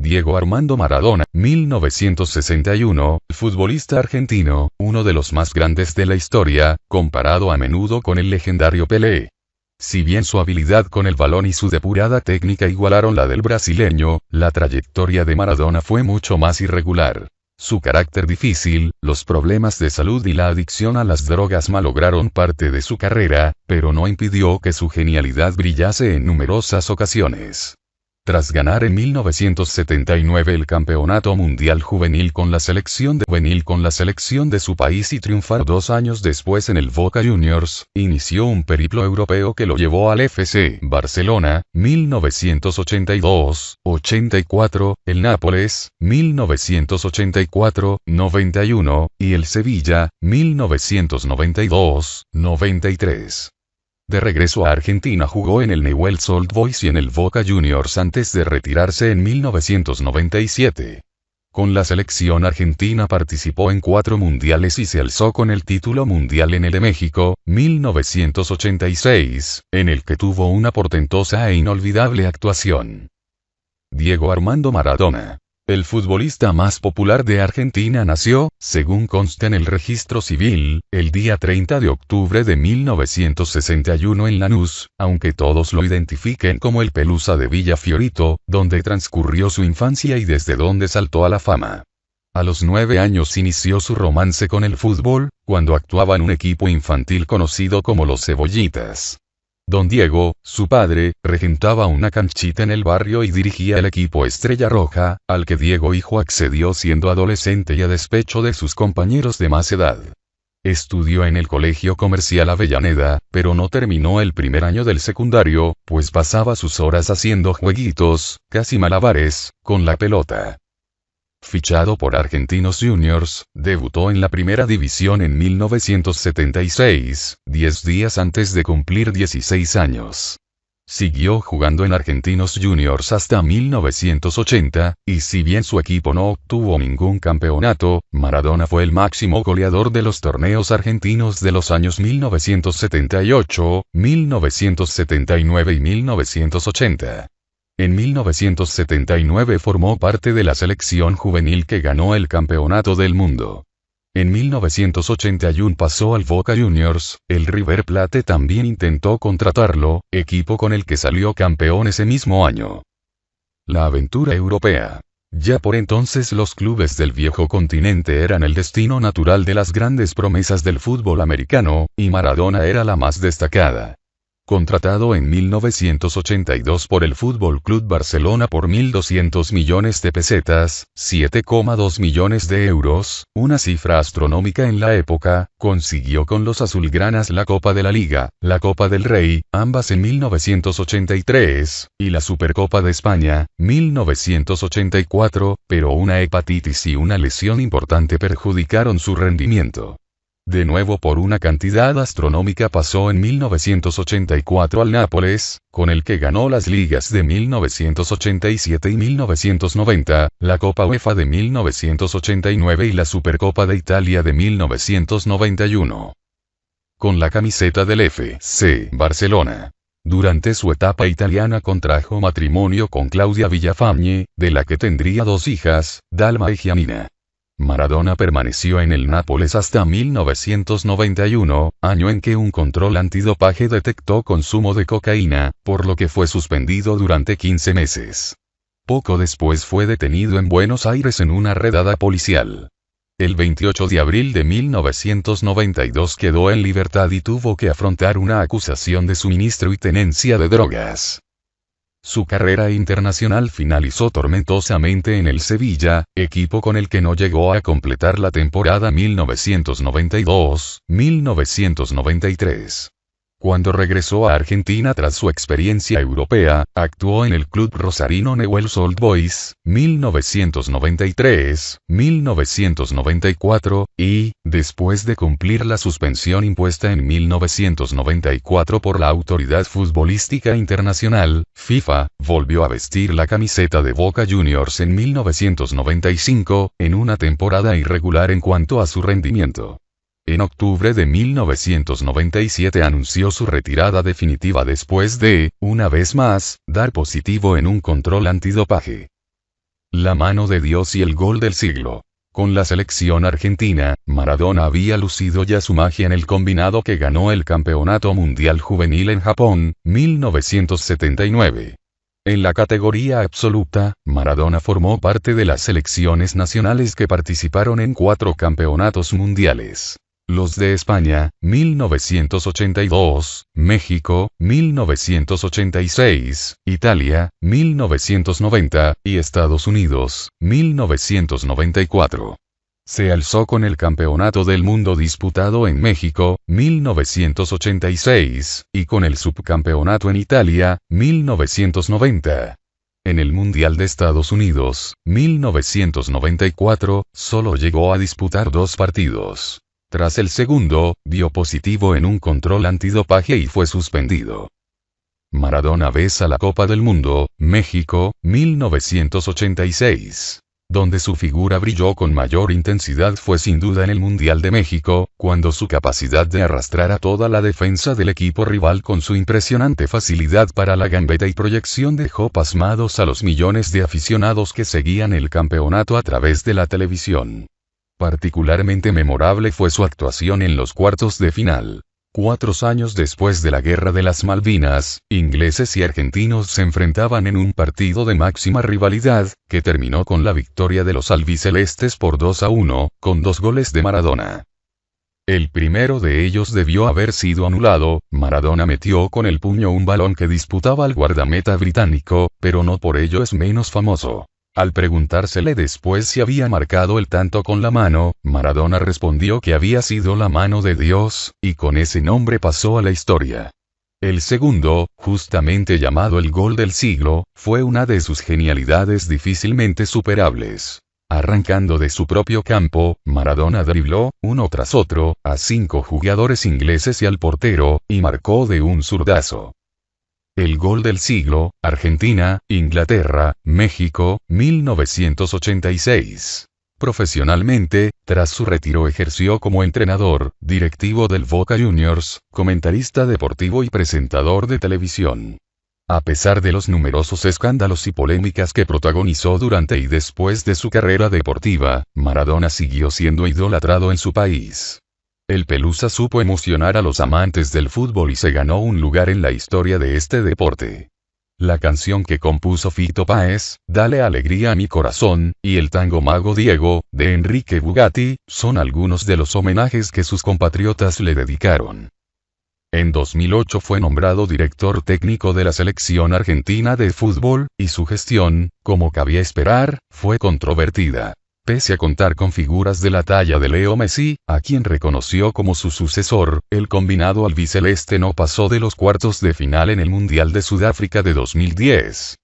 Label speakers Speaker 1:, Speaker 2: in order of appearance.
Speaker 1: Diego Armando Maradona, 1961, futbolista argentino, uno de los más grandes de la historia, comparado a menudo con el legendario Pelé. Si bien su habilidad con el balón y su depurada técnica igualaron la del brasileño, la trayectoria de Maradona fue mucho más irregular. Su carácter difícil, los problemas de salud y la adicción a las drogas malograron parte de su carrera, pero no impidió que su genialidad brillase en numerosas ocasiones. Tras ganar en 1979 el Campeonato Mundial Juvenil con la selección de su país y triunfar 2 años después en el Boca Juniors, inició un periplo europeo que lo llevó al FC Barcelona, 1982-84, el Nápoles, 1984-91, y el Sevilla, 1992-93. De regreso a Argentina jugó en el Newell's Old Boys y en el Boca Juniors antes de retirarse en 1997. Con la selección argentina participó en 4 mundiales y se alzó con el título mundial en el de México, 1986, en el que tuvo una portentosa e inolvidable actuación. Diego Armando Maradona. El futbolista más popular de Argentina nació, según consta en el registro civil, el día 30 de octubre de 1961 en Lanús, aunque todos lo identifiquen como el Pelusa de Villa Fiorito, donde transcurrió su infancia y desde donde saltó a la fama. A los 9 años inició su romance con el fútbol, cuando actuaba en un equipo infantil conocido como los Cebollitas. Don Diego, su padre, regentaba una canchita en el barrio y dirigía el equipo Estrella Roja, al que Diego hijo accedió siendo adolescente y a despecho de sus compañeros de más edad. Estudió en el Colegio Comercial Avellaneda, pero no terminó el primer año del secundario, pues pasaba sus horas haciendo jueguitos, casi malabares, con la pelota. Fichado por Argentinos Juniors, debutó en la primera división en 1976, 10 días antes de cumplir 16 años. Siguió jugando en Argentinos Juniors hasta 1980, y si bien su equipo no obtuvo ningún campeonato, Maradona fue el máximo goleador de los torneos argentinos de los años 1978, 1979 y 1980. En 1979 formó parte de la selección juvenil que ganó el Campeonato del Mundo. En 1981 pasó al Boca Juniors, el River Plate también intentó contratarlo, equipo con el que salió campeón ese mismo año. La aventura europea. Ya por entonces los clubes del viejo continente eran el destino natural de las grandes promesas del fútbol americano, y Maradona era la más destacada. Contratado en 1982 por el Fútbol Club Barcelona por 1.200 millones de pesetas, 7,2 millones de euros, una cifra astronómica en la época, consiguió con los azulgranas la Copa de la Liga, la Copa del Rey, ambas en 1983, y la Supercopa de España, 1984, pero una hepatitis y una lesión importante perjudicaron su rendimiento. De nuevo por una cantidad astronómica pasó en 1984 al Nápoles, con el que ganó las ligas de 1987 y 1990, la Copa UEFA de 1989 y la Supercopa de Italia de 1991. Con la camiseta del FC Barcelona. Durante su etapa italiana contrajo matrimonio con Claudia Villafañe, de la que tendría 2 hijas, Dalma y Gianina. Maradona permaneció en el Nápoles hasta 1991, año en que un control antidopaje detectó consumo de cocaína, por lo que fue suspendido durante 15 meses. Poco después fue detenido en Buenos Aires en una redada policial. El 28 de abril de 1992 quedó en libertad y tuvo que afrontar una acusación de suministro y tenencia de drogas. Su carrera internacional finalizó tormentosamente en el Sevilla, equipo con el que no llegó a completar la temporada 1992-1993. Cuando regresó a Argentina tras su experiencia europea, actuó en el club rosarino Newell's Old Boys, 1993-1994, y, después de cumplir la suspensión impuesta en 1994 por la Autoridad Futbolística Internacional, FIFA, volvió a vestir la camiseta de Boca Juniors en 1995, en una temporada irregular en cuanto a su rendimiento. En octubre de 1997 anunció su retirada definitiva después de, una vez más, dar positivo en un control antidopaje. la mano de Dios y el gol del siglo. Con la selección argentina, Maradona había lucido ya su magia en el combinado que ganó el Campeonato Mundial Juvenil en Japón, 1979. En la categoría absoluta, Maradona formó parte de las selecciones nacionales que participaron en 4 campeonatos mundiales. Los de España, 1982, México, 1986, Italia, 1990, y Estados Unidos, 1994. Se alzó con el Campeonato del Mundo disputado en México, 1986, y con el Subcampeonato en Italia, 1990. En el Mundial de Estados Unidos, 1994, solo llegó a disputar 2 partidos. Tras el segundo, dio positivo en un control antidopaje y fue suspendido. Maradona besa la Copa del Mundo, México, 1986. Donde su figura brilló con mayor intensidad fue sin duda en el Mundial de México, cuando su capacidad de arrastrar a toda la defensa del equipo rival con su impresionante facilidad para la gambeta y proyección dejó pasmados a los millones de aficionados que seguían el campeonato a través de la televisión. Particularmente memorable fue su actuación en los cuartos de final. 4 años después de la Guerra de las Malvinas, ingleses y argentinos se enfrentaban en un partido de máxima rivalidad, que terminó con la victoria de los albicelestes por 2-1, con 2 goles de Maradona. El primero de ellos debió haber sido anulado. Maradona metió con el puño un balón que disputaba al guardameta británico, pero no por ello es menos famoso. Al preguntársele después si había marcado el tanto con la mano, Maradona respondió que había sido la mano de Dios, y con ese nombre pasó a la historia. El segundo, justamente llamado el gol del siglo, fue una de sus genialidades difícilmente superables. Arrancando de su propio campo, Maradona dribló, uno tras otro, a 5 jugadores ingleses y al portero, y marcó de un zurdazo. El gol del siglo, Argentina, Inglaterra, México, 1986. Profesionalmente, tras su retiro ejerció como entrenador, directivo del Boca Juniors, comentarista deportivo y presentador de televisión. A pesar de los numerosos escándalos y polémicas que protagonizó durante y después de su carrera deportiva, Maradona siguió siendo idolatrado en su país. El Pelusa supo emocionar a los amantes del fútbol y se ganó un lugar en la historia de este deporte. La canción que compuso Fito Páez, Dale alegría a mi corazón, y el tango Mago Diego, de Enrique Bugatti, son algunos de los homenajes que sus compatriotas le dedicaron. En 2008 fue nombrado director técnico de la selección argentina de fútbol, y su gestión, como cabía esperar, fue controvertida. Pese a contar con figuras de la talla de Leo Messi, a quien reconoció como su sucesor, el combinado albiceleste no pasó de los cuartos de final en el Mundial de Sudáfrica de 2010.